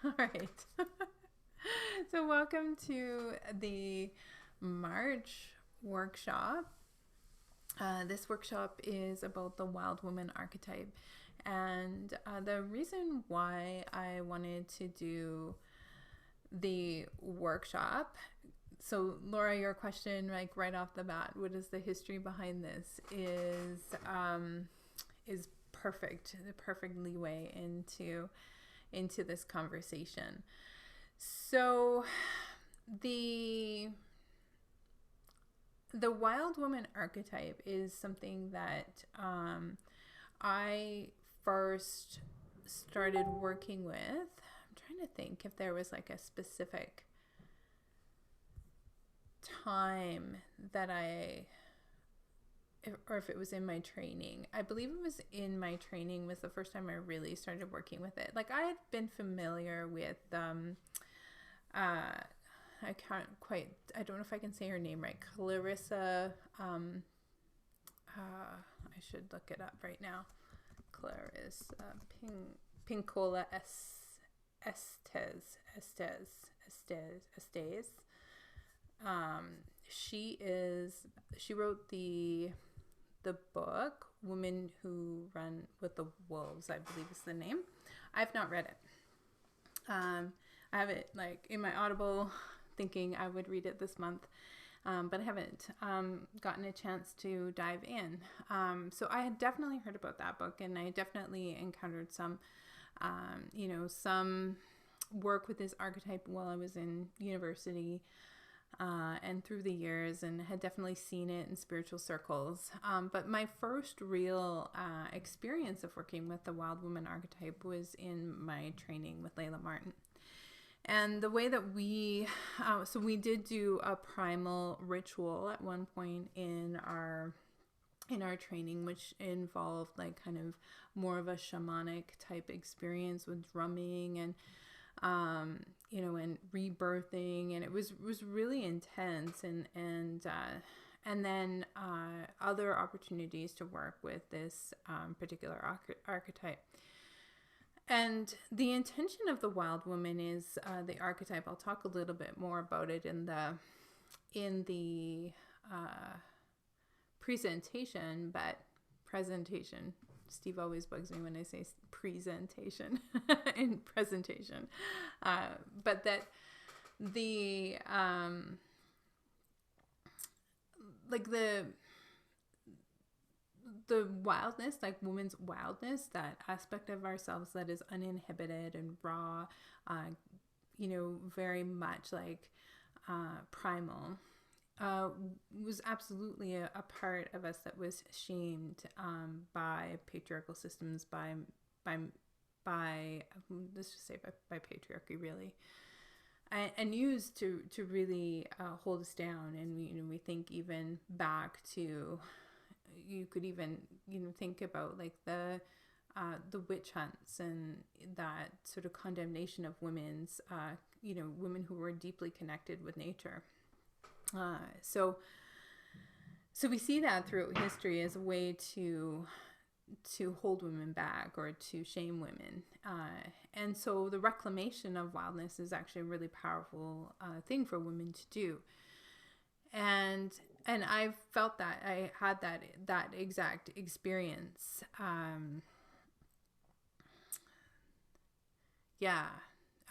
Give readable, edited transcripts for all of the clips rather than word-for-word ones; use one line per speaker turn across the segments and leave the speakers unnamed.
All right. So, welcome to the March workshop. This workshop is about the wild woman archetype. And the reason why I wanted to do the workshop, so Laura, your question, like right off the bat, what is the history behind this? Is perfect, the perfect leeway into this conversation. So the the wild woman archetype is something that I first started working with. I'm trying to think if there was like a specific time that or if it was in my training. I believe it was in my training was the first time I really started working with it. Like I had been familiar with I can't quite, I don't know if I can say her name right. Clarissa, I should look it up right now. Clarissa Pincola Estes. She wrote the book Women Who Run with the Wolves, I believe is the name. I've not read it. I have it like in my Audible, thinking I would read it this month, but I haven't gotten a chance to dive in. So I had definitely heard about that book, and I definitely encountered some work with this archetype while I was in university and through the years, and had definitely seen it in spiritual circles. But my first real experience of working with the wild woman archetype was in my training with Layla Martin. And the way that we did do a primal ritual at one point in our training, which involved like kind of more of a shamanic type experience with drumming and and rebirthing, and it was really intense, and then other opportunities to work with this particular archetype. And the intention of the wild woman is the archetype. I'll talk a little bit more about it in the presentation. Steve always bugs me when I say presentation in presentation. But that the the wildness, like woman's wildness, that aspect of ourselves that is uninhibited and raw, very much like primal, was absolutely a part of us that was shamed by patriarchal systems, by let's just say by patriarchy, really, and used to really hold us down. And we think even back to, you could even think about like the witch hunts and that sort of condemnation of women's women who were deeply connected with nature. So we see that throughout history as a way to hold women back or to shame women. And so the reclamation of wildness is actually a really powerful thing for women to do. And I felt that I had that exact experience. Yeah,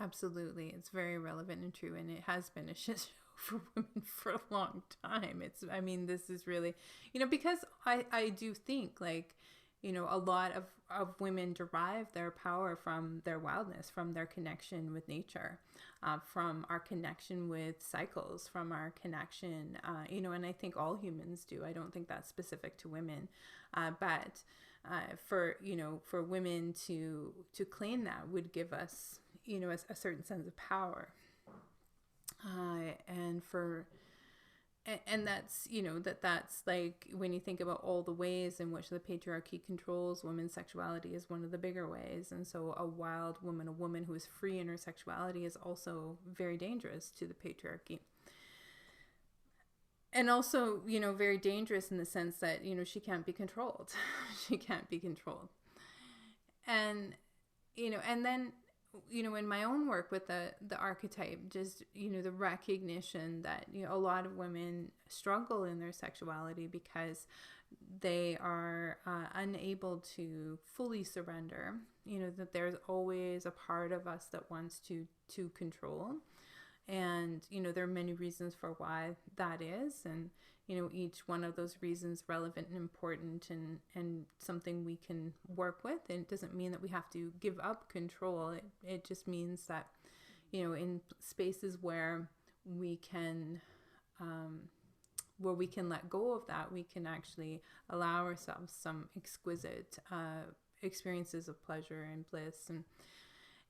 absolutely. It's very relevant and true, and it has been a shit show for women for a long time. This is really, because I do think like, a lot of women derive their power from their wildness, from their connection with nature, from our connection with cycles, from our connection, and I think all humans do. I don't think that's specific to women, but for women to claim that would give us, a certain sense of power, and that's that's like, when you think about all the ways in which the patriarchy controls women's sexuality, is one of the bigger ways. And so a wild woman, a woman who is free in her sexuality, is also very dangerous to the patriarchy. And also, very dangerous in the sense that, she can't be controlled. She can't be controlled. And, and then in my own work with the archetype, just, the recognition that, a lot of women struggle in their sexuality because they are unable to fully surrender, that there's always a part of us that wants to control. And, there are many reasons for why that is. And, each one of those reasons relevant and important, and something we can work with. And it doesn't mean that we have to give up control. It just means that, in spaces where we can let go of that, we can actually allow ourselves some exquisite experiences of pleasure and bliss,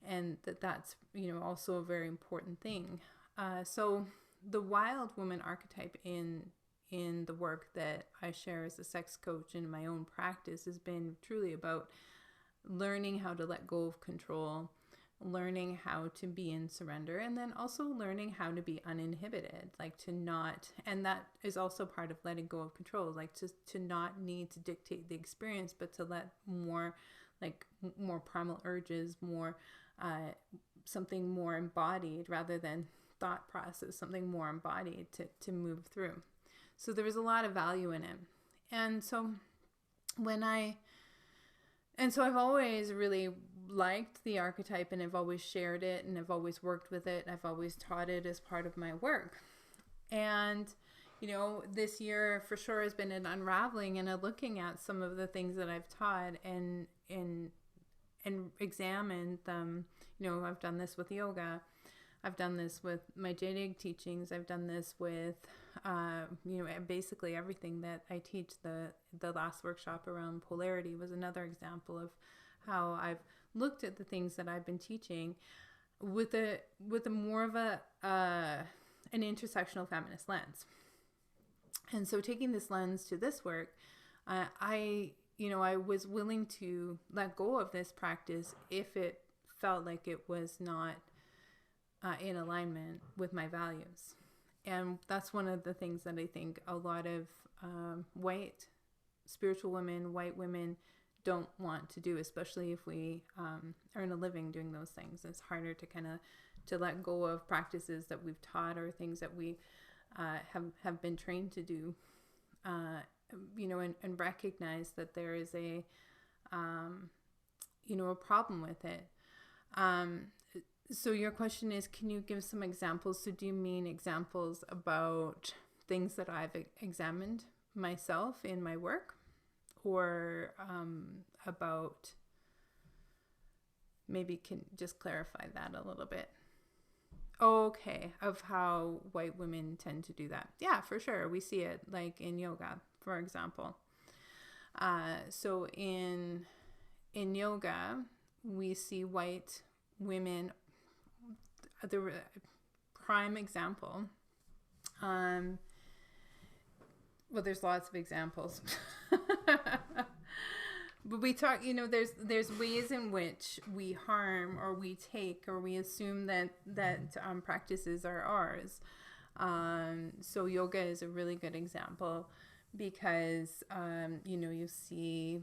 and that's also a very important thing. So the wild woman archetype in the work that I share as a sex coach in my own practice has been truly about learning how to let go of control, learning how to be in surrender, and then also learning how to be uninhibited, like to not, and that is also part of letting go of control, like to not need to dictate the experience, but to let more primal urges, more something more embodied rather than thought process, something more embodied to move through. So there was a lot of value in it. And so I've always really liked the archetype, and I've always shared it, and I've always worked with it. I've always taught it as part of my work. And, this year for sure has been an unraveling and a looking at some of the things that I've taught and examined them. I've done this with yoga. I've done this with my jade egg teachings. I've done this with, basically everything that I teach. The last workshop around polarity was another example of how I've looked at the things that I've been teaching with a more of an intersectional feminist lens. And so taking this lens to this work, I was willing to let go of this practice if it felt like it was not in alignment with my values. And that's one of the things that I think a lot of white spiritual women, white women don't want to do, especially if we earn a living doing those things. It's harder to let go of practices that we've taught or things that we have been trained to do, and recognize that there is a problem with it. So your question is, can you give some examples? So do you mean examples about things that I've examined myself in my work, or about, maybe can just clarify that a little bit? Okay, of how white women tend to do that. Yeah, for sure. We see it like in yoga, for example. So in yoga, we see white women, the prime example. Well, there's lots of examples. But we talk, there's ways in which we harm, or we take, or we assume that practices are ours. So yoga is a really good example because, you see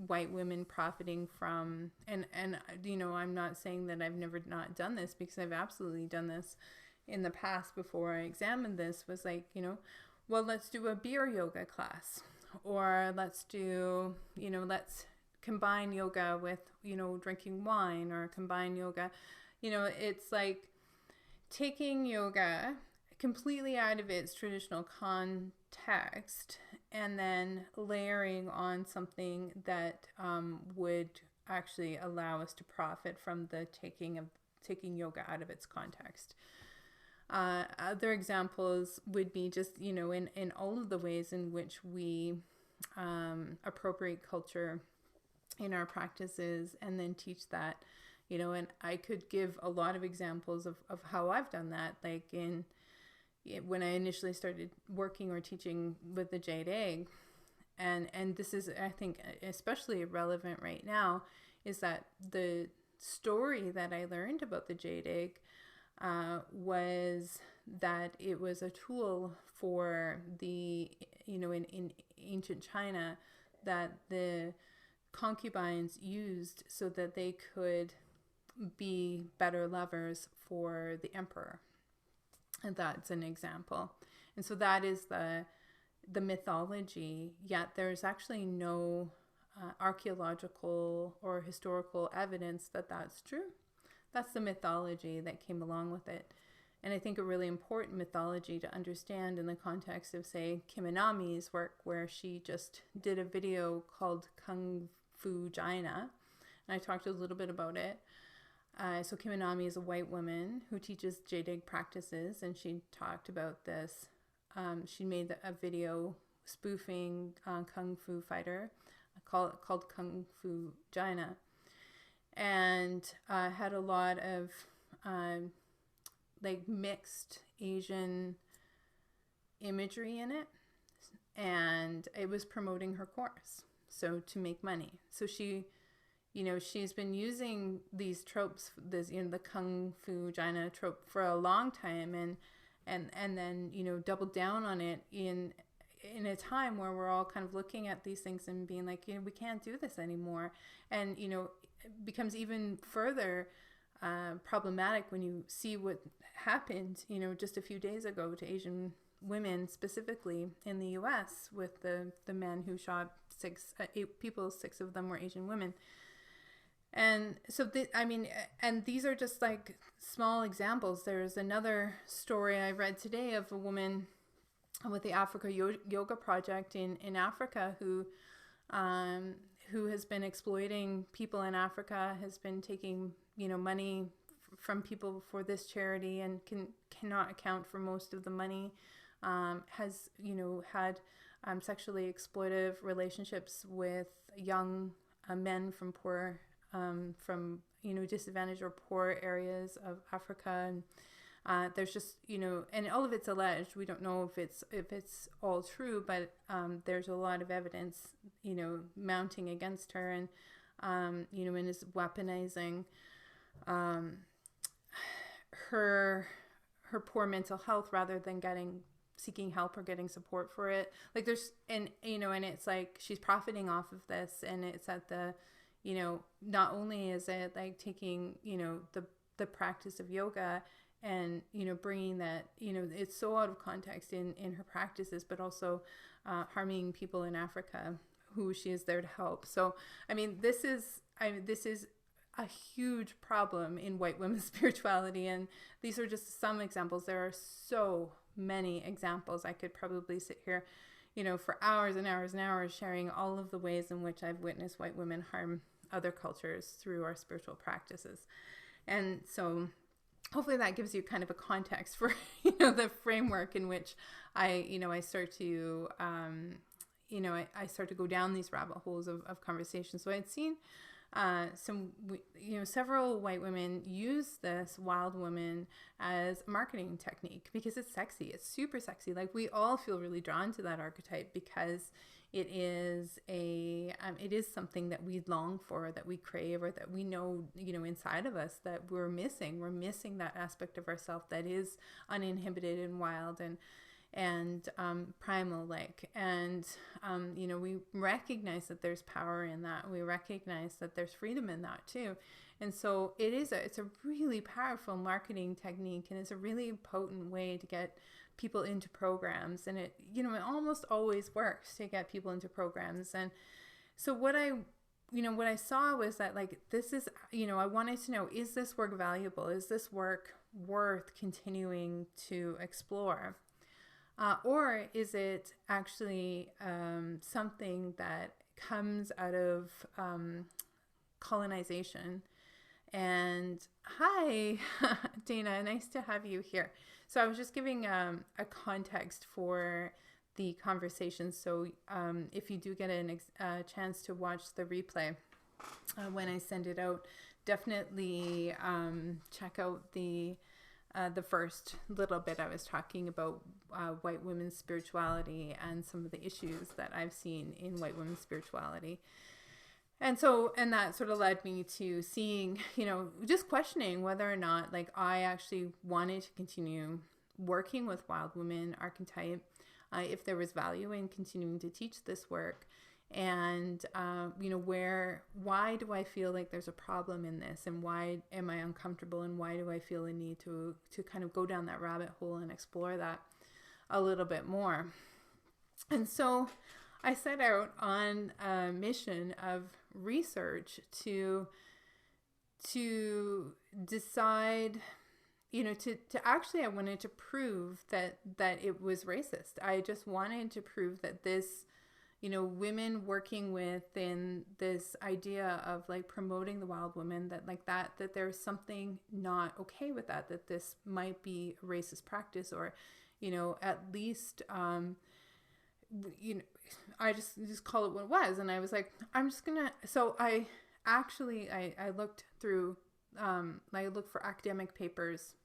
white women profiting from, and I'm not saying that I've never not done this, because I've absolutely done this in the past before I examined this, was like, well, let's do a beer yoga class, or let's do, let's combine yoga with, drinking wine, or combine yoga. It's like taking yoga completely out of its traditional context and then layering on something that would actually allow us to profit from the taking yoga out of its context. Other examples would be just, in all of the ways in which we appropriate culture in our practices and then teach that, and I could give a lot of examples of how I've done that, like when I initially started working or teaching with the jade egg. And this is, I think, especially relevant right now, is that the story that I learned about the jade egg was that it was a tool for the, in ancient China, that the concubines used so that they could be better lovers for the emperor. And that's an example. And so that is the mythology, yet there's actually no archaeological or historical evidence that that's true. That's the mythology that came along with it. And I think a really important mythology to understand in the context of, say, Kim Anami's work, where she just did a video called Kung Fu Jaina. And I talked a little bit about it. So Kim Anami is a white woman who teaches Jaidig practices, and she talked about this. She made a video spoofing Kung Fu fighter called Kung Fu Jaina, and had a lot of like mixed Asian imagery in it, and it was promoting her course, so to make money. So she, she's been using these tropes, this, the Kung Fu Jaina trope for a long time, and then doubled down on it in a time where we're all kind of looking at these things and being like, we can't do this anymore. And it becomes even further problematic when you see what happened just a few days ago to Asian women, specifically in the US, with the man who shot 8 people. 6 of them were Asian women. And so and these are just like small examples. There's another story I read today of a woman with the Africa Yoga Project in Africa who has been exploiting people in Africa, has been taking money from people for this charity, and cannot account for most of the money, has had sexually exploitive relationships with young men from poor disadvantaged or poor areas of Africa. And there's just and all of it's alleged. We don't know if it's all true, but there's a lot of evidence mounting against her, and and is weaponizing her poor mental health rather than seeking help or getting support for it. Like there's and it's like she's profiting off of this, and it's at the not only is it like taking the practice of yoga and bringing that it's so out of context in her practices, but also harming people in Africa who she is there to help. So this is a huge problem in white women's spirituality, and these are just some examples. There are so many examples. I could probably sit here for hours and hours and hours sharing all of the ways in which I've witnessed white women harm other cultures through our spiritual practices. And so hopefully that gives you kind of a context for the framework in which I start to I start to go down these rabbit holes of conversation. So I'd seen several white women use this wild woman as a marketing technique because it's sexy. It's super sexy. Like we all feel really drawn to that archetype because it is something that we long for, that we crave, or that we know, inside of us that we're missing. We're missing that aspect of ourself that is uninhibited and wild and primal like. And we recognize that there's power in that. We recognize that there's freedom in that too. And so it's a really powerful marketing technique, and it's a really potent way to get people into programs. And it almost always works to get people into programs. And so what I saw was that this is, I wanted to know, is this work valuable? Is this work worth continuing to explore? Or is it actually something that comes out of colonization? And hi, Dana, nice to have you here. So I was just giving a context for the conversation. So if you do get a chance to watch the replay when I send it out, definitely check out the first little bit I was talking about white women's spirituality and some of the issues that I've seen in white women's spirituality. And that sort of led me to seeing, just questioning whether or not I actually wanted to continue working with wild women archetype, if there was value in continuing to teach this work, And, why do I feel like there's a problem in this, and why am I uncomfortable, and why do I feel a need to kind of go down that rabbit hole and explore that a little bit more. And so I set out on a mission of research to decide, to actually, I wanted to prove that it was racist. I just wanted to prove that this, women working within this idea of like promoting the wild woman, that there's something not okay with that this might be a racist practice, or, at least, I just call it what it was. And I was like, so I looked through, I looked for academic papers,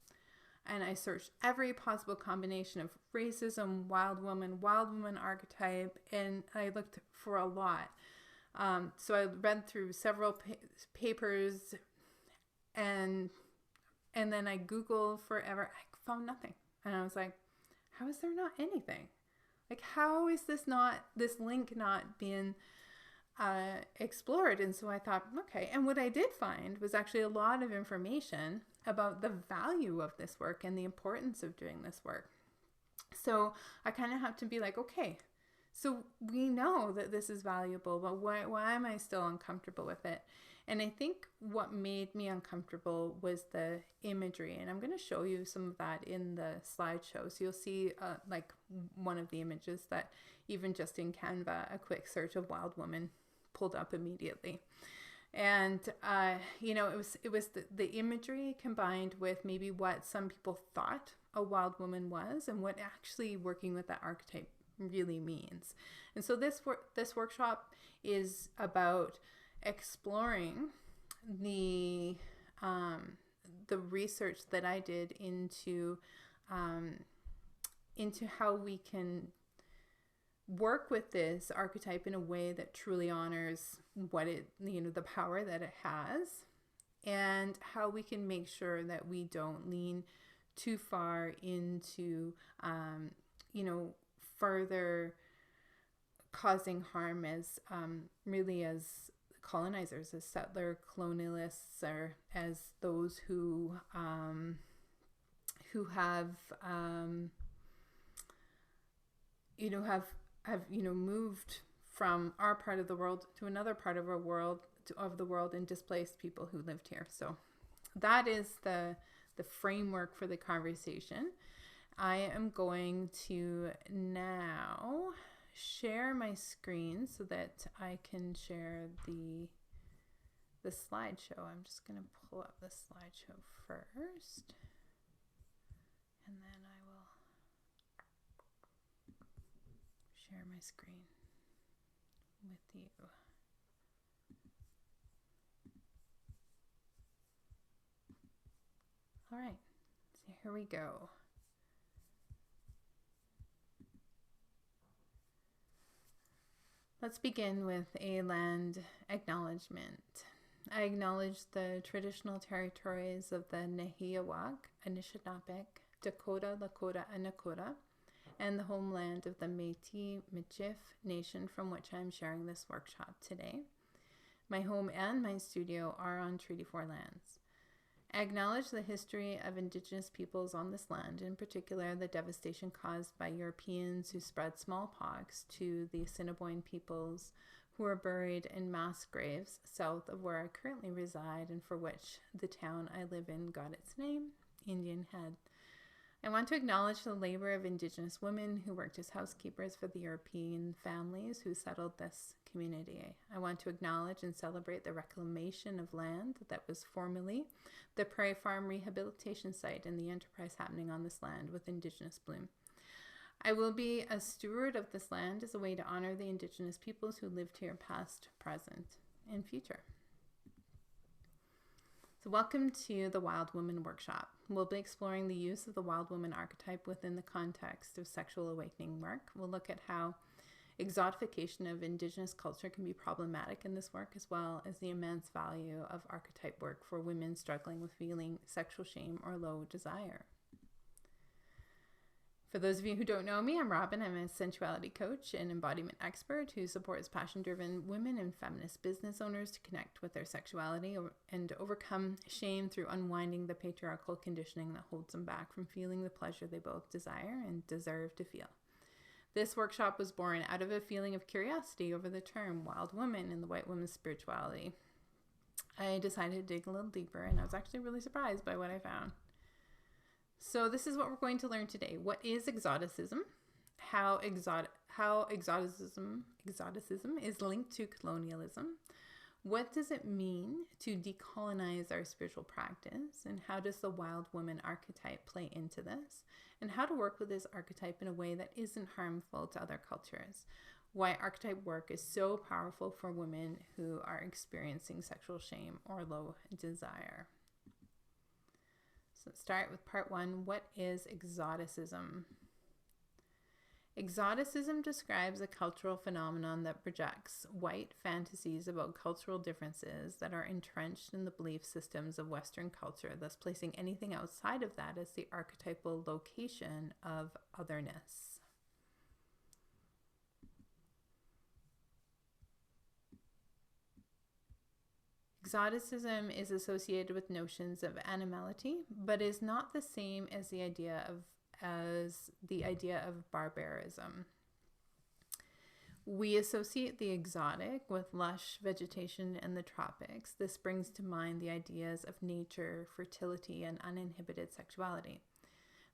and I searched every possible combination of racism, wild woman archetype, and I looked for a lot. So I read through several papers, and then I Googled forever. I found nothing. And I was like, how is there not anything? Like, how is this link not being explored? And so I thought, okay. And what I did find was actually a lot of information about the value of this work and the importance of doing this work. So I kind of have to be like, okay, so we know that this is valuable, but why am I still uncomfortable with it? And I think what made me uncomfortable was the imagery. And I'm going to show you some of that in the slideshow. So you'll see like one of the images that even just in Canva, a quick search of wild woman pulled up immediately. And, it was the imagery combined with maybe what some people thought a wild woman was and what actually working with that archetype really means. And so this workshop is about exploring the research that I did into how we can work with this archetype in a way that truly honors what it, the power that it has, and how we can make sure that we don't lean too far into, further causing harm as colonizers, as settler colonialists, or as those who have moved from our part of the world to another part of the world and displaced people who lived here. So that is the framework for the conversation. I am going to now share my screen so that I can share the slideshow. I'm just going to pull up the slideshow first, and then I will share my screen with you. All right, so here we go. Let's begin with a land acknowledgement. I acknowledge the traditional territories of the Nehiyawak, Anishinaabe, Dakota, Lakota, and Nakota, and the homeland of the Métis Michif Nation from which I am sharing this workshop today. My home and my studio are on Treaty 4 lands. I acknowledge the history of Indigenous peoples on this land, in particular the devastation caused by Europeans who spread smallpox to the Assiniboine peoples who are buried in mass graves south of where I currently reside and for which the town I live in got its name, Indian Head. I want to acknowledge the labor of Indigenous women who worked as housekeepers for the European families who settled this community. I want to acknowledge and celebrate the reclamation of land that was formerly the Prairie Farm Rehabilitation Site and the enterprise happening on this land with Indigenous bloom. I will be a steward of this land as a way to honor the Indigenous peoples who lived here past, present, and future. So welcome to the Wild Woman Workshop. We'll be exploring the use of the Wild Woman archetype within the context of sexual awakening work. We'll look at how exotification of Indigenous culture can be problematic in this work, as well as the immense value of archetype work for women struggling with feeling sexual shame or low desire. For those of you who don't know me, I'm Robin. I'm a sensuality coach and embodiment expert who supports passion-driven women and feminist business owners to connect with their sexuality and to overcome shame through unwinding the patriarchal conditioning that holds them back from feeling the pleasure they both desire and deserve to feel. This workshop was born out of a feeling of curiosity over the term wild woman in the white woman's spirituality. I decided to dig a little deeper, and I was actually really surprised by what I found. So this is what we're going to learn today. What is exoticism? How exoticism is linked to colonialism? What does it mean to decolonize our spiritual practice? And how does the wild woman archetype play into this? And how to work with this archetype in a way that isn't harmful to other cultures? Why archetype work is so powerful for women who are experiencing sexual shame or low desire. So let's start with part one. What is exoticism? Exoticism describes a cultural phenomenon that projects white fantasies about cultural differences that are entrenched in the belief systems of Western culture, thus placing anything outside of that as the archetypal location of otherness. Exoticism is associated with notions of animality, but is not the same as the idea of barbarism. We associate the exotic with lush vegetation in the tropics. This brings to mind the ideas of nature, fertility, and uninhibited sexuality.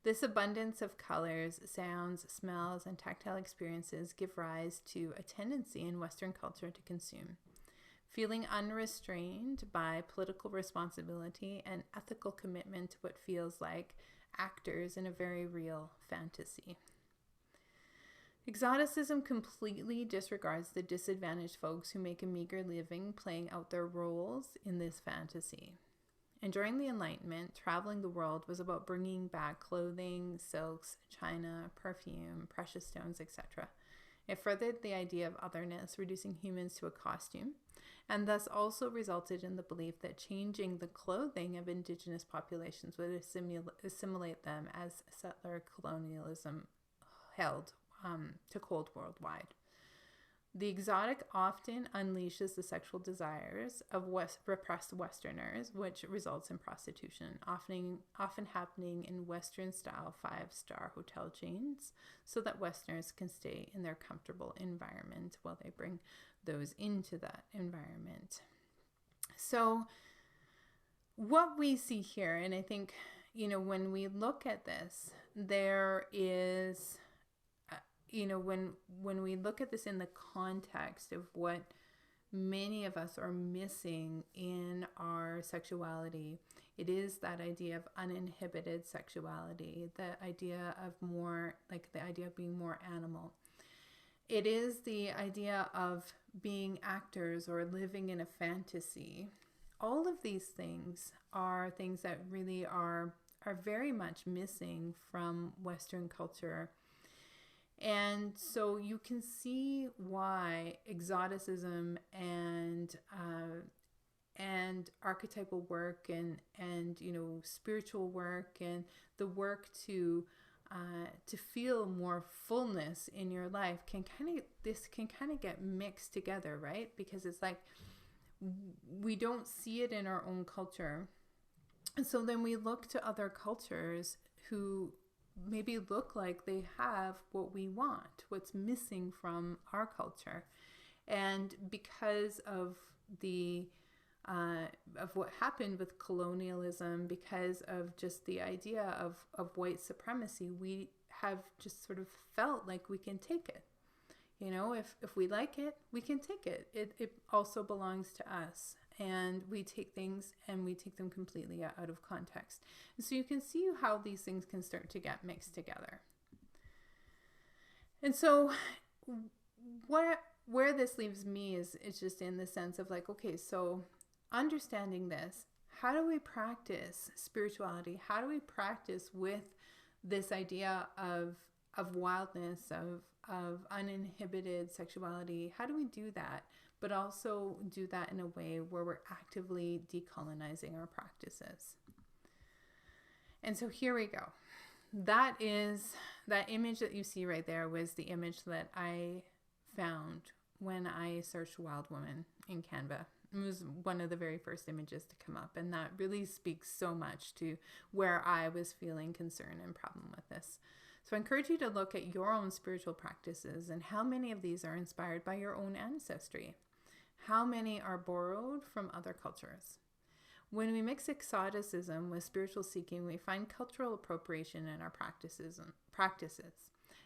This abundance of colors, sounds, smells, and tactile experiences give rise to a tendency in Western culture to consume. Feeling unrestrained by political responsibility and ethical commitment to what feels like actors in a very real fantasy. Exoticism completely disregards the disadvantaged folks who make a meager living playing out their roles in this fantasy. And during the Enlightenment, traveling the world was about bringing back clothing, silks, china, perfume, precious stones, etc. It furthered the idea of otherness, reducing humans to a costume, and thus also resulted in the belief that changing the clothing of indigenous populations would assimilate them as settler colonialism held took hold worldwide. The exotic often unleashes the sexual desires of repressed Westerners, which results in prostitution, often happening in Western-style 5-star hotel chains, so that Westerners can stay in their comfortable environment while they bring those into that environment. So what we see here, and I think, when we look at this, there is... when we look at this in the context of what many of us are missing in our sexuality, it is that idea of uninhibited sexuality, the idea of being more animal. It is the idea of being actors or living in a fantasy. All of these things are things that really are very much missing from Western culture. And so you can see why exoticism and archetypal work and spiritual work and the work to feel more fullness in your life can kind of get mixed together, right? Because it's like we don't see it in our own culture, and so then we look to other cultures who maybe look like they have what we want, what's missing from our culture. And because of what happened with colonialism, because of just the idea of white supremacy, we have just sort of felt like we can take it. If we like it, we can take it. It also belongs to us. And we take things and we take them completely out of context. And so you can see how these things can start to get mixed together. And so where this leaves me is just in the sense of like, okay, so understanding this, how do we practice spirituality? How do we practice with this idea of wildness, of uninhibited sexuality? How do we do that? But also do that in a way where we're actively decolonizing our practices. And so here we go. that image that you see right there was the image that I found when I searched wild woman in Canva. It was one of the very first images to come up, and that really speaks so much to where I was feeling concern and problem with this. So I encourage you to look at your own spiritual practices and how many of these are inspired by your own ancestry. How many are borrowed from other cultures? When we mix exoticism with spiritual seeking, we find cultural appropriation in our practices.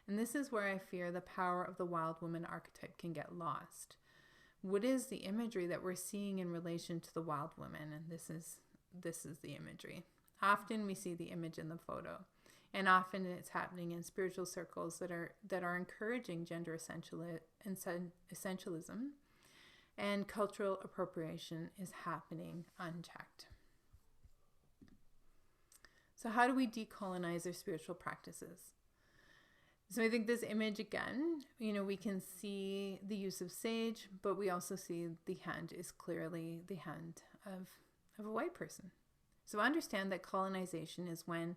And this is where I fear the power of the wild woman archetype can get lost. What is the imagery that we're seeing in relation to the wild woman? And this is the imagery. Often we see the image in the photo, and often it's happening in spiritual circles that are encouraging gender essentialism, and cultural appropriation is happening unchecked. So how do we decolonize our spiritual practices? So I think this image again, we can see the use of sage, but we also see the hand is clearly the hand of a white person. So understand that colonization is when,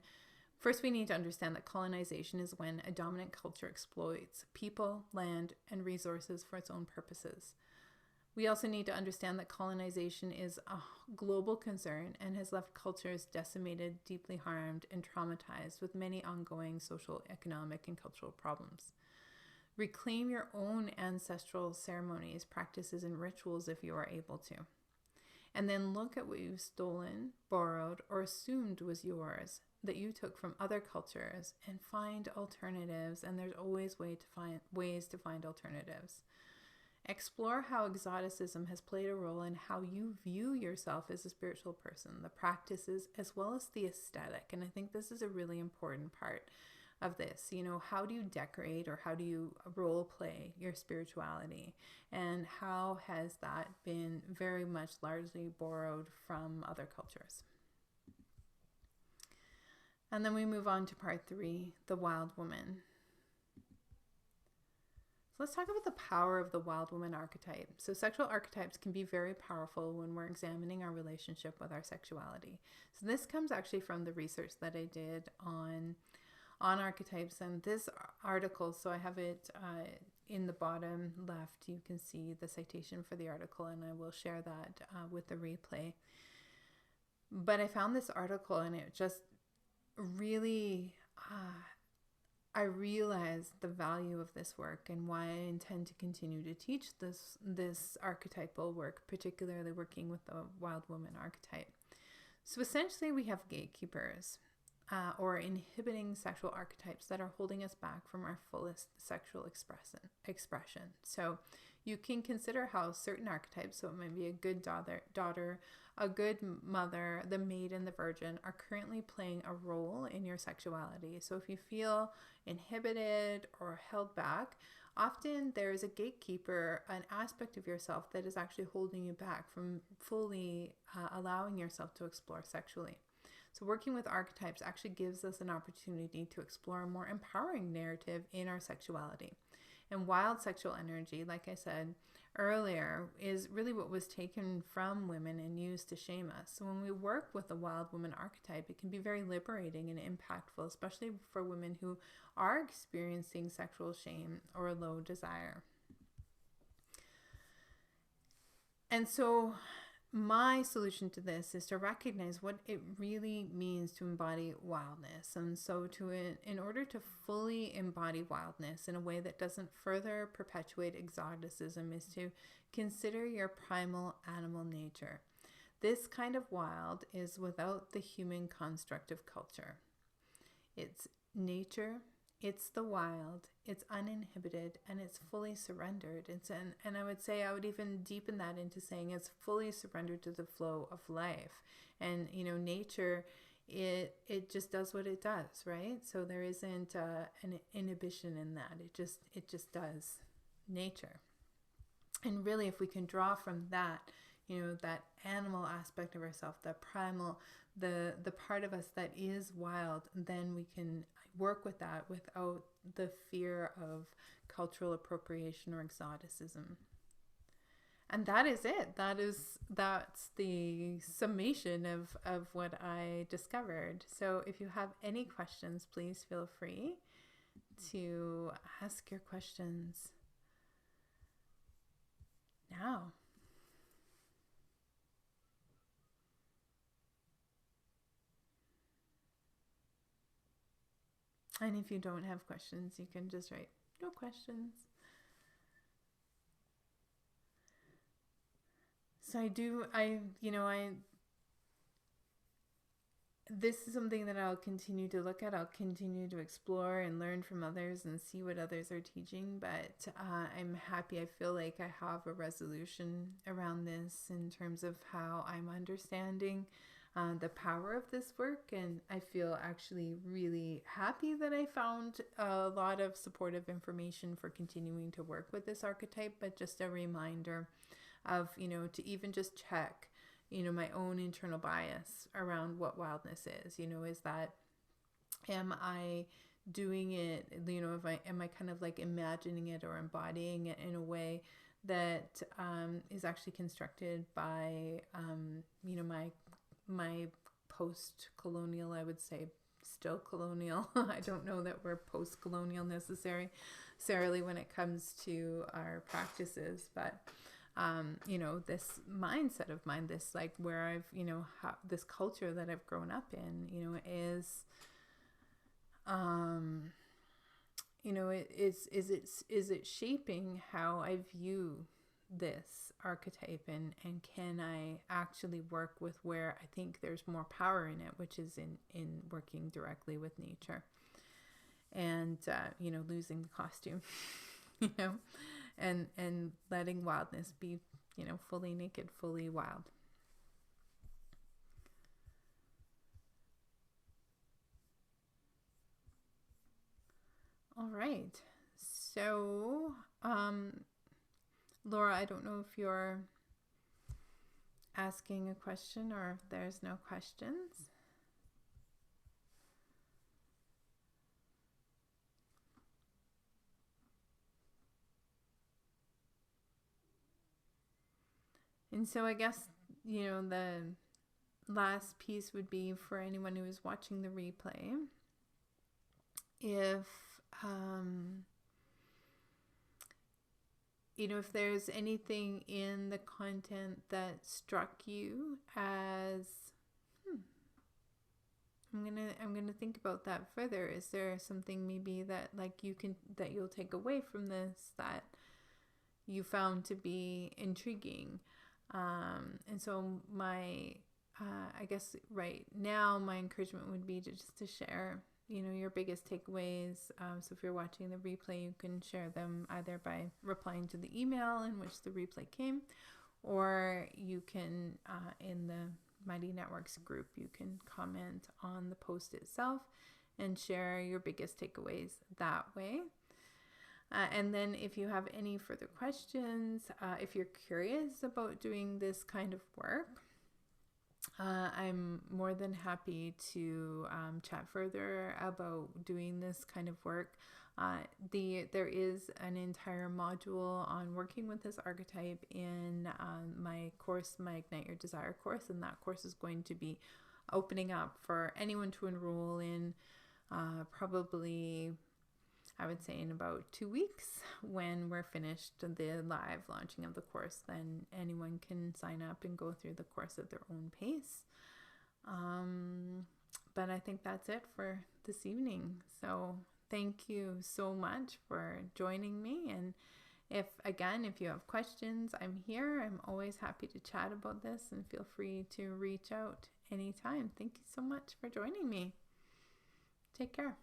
first we need to understand that colonization is when a dominant culture exploits people, land, and resources for its own purposes. We also need to understand that colonization is a global concern and has left cultures decimated, deeply harmed, and traumatized with many ongoing social, economic, and cultural problems. Reclaim your own ancestral ceremonies, practices, and rituals if you are able to. And then look at what you've stolen, borrowed, or assumed was yours that you took from other cultures and find alternatives. And there's always ways to find alternatives. Explore how exoticism has played a role in how you view yourself as a spiritual person, the practices, as well as the aesthetic. And I think this is a really important part of this. How do you decorate, or how do you role play your spirituality? And how has that been very much largely borrowed from other cultures? And then we move on to part 3, the wild woman. Let's talk about the power of the wild woman archetype. So sexual archetypes can be very powerful when we're examining our relationship with our sexuality. So this comes actually from the research that I did on archetypes, and this article, so I have it in the bottom left, you can see the citation for the article, and I will share that with the replay. But I found this article, and it just really... I realized the value of this work and why I intend to continue to teach this archetypal work, particularly working with the wild woman archetype. So essentially we have gatekeepers or inhibiting sexual archetypes that are holding us back from our fullest sexual expression. So you can consider how certain archetypes, so it might be a good daughter, a good mother, the maid, and the virgin, are currently playing a role in your sexuality. So if you feel inhibited or held back, often there is a gatekeeper, an aspect of yourself that is actually holding you back from fully allowing yourself to explore sexually. So working with archetypes actually gives us an opportunity to explore a more empowering narrative in our sexuality. And wild sexual energy, like I said earlier, is really what was taken from women and used to shame us. So when we work with the wild woman archetype, it can be very liberating and impactful, especially for women who are experiencing sexual shame or low desire. And so my solution to this is to recognize what it really means to embody wildness. And so in order to fully embody wildness in a way that doesn't further perpetuate exoticism, is to consider your primal animal nature. This kind of wild is without the human construct of culture. It's nature, it's the wild, it's uninhibited, and it's fully surrendered. And I would say I would even deepen that into saying it's fully surrendered to the flow of life. And nature, it just does what it does, right? So there isn't an inhibition in that. It just does nature. And really, if we can draw from that, that animal aspect of ourselves, that primal, the part of us that is wild, then we can work with that without the fear of cultural appropriation or exoticism. And that is it. That's the summation of what I discovered. So if you have any questions, please feel free to ask your questions now. And if you don't have questions, you can just write no questions. So this is something that I'll continue to look at. I'll continue to explore and learn from others and see what others are teaching. But I'm happy. I feel like I have a resolution around this in terms of how I'm understanding the power of this work. And I feel actually really happy that I found a lot of supportive information for continuing to work with this archetype. But just a reminder of, to even just check, my own internal bias around what wildness is. Is that, am I doing it, am I kind of like imagining it or embodying it in a way that is actually constructed by, my post-colonial, I would say, still colonial. I don't know that we're post-colonial necessarily when it comes to our practices, but this mindset of mine, this like where I've, this culture that I've grown up in, is, is it shaping how I view this archetype, and can I actually work with where I think there's more power in it, which is in working directly with nature and, losing the costume, and letting wildness be, fully naked, fully wild. All right. So, Laura, I don't know if you're asking a question or if there's no questions. And so I guess, the last piece would be for anyone who is watching the replay. If there's anything in the content that struck you as, I'm gonna think about that further. Is there something maybe that that you'll take away from this that you found to be intriguing? And so I guess right now my encouragement would be to share, your biggest takeaways. So if you're watching the replay, you can share them either by replying to the email in which the replay came, or you can, in the Mighty Networks group, you can comment on the post itself and share your biggest takeaways that way. And then if you have any further questions, if you're curious about doing this kind of work, I'm more than happy to chat further about doing this kind of work. There is an entire module on working with this archetype in my course, my Ignite Your Desire course, and that course is going to be opening up for anyone to enroll in probably, I would say, in about 2 weeks. When we're finished the live launching of the course, then anyone can sign up and go through the course at their own pace. But I think that's it for this evening. So thank you so much for joining me. And if you have questions, I'm here. I'm always happy to chat about this, and feel free to reach out anytime. Thank you so much for joining me. Take care.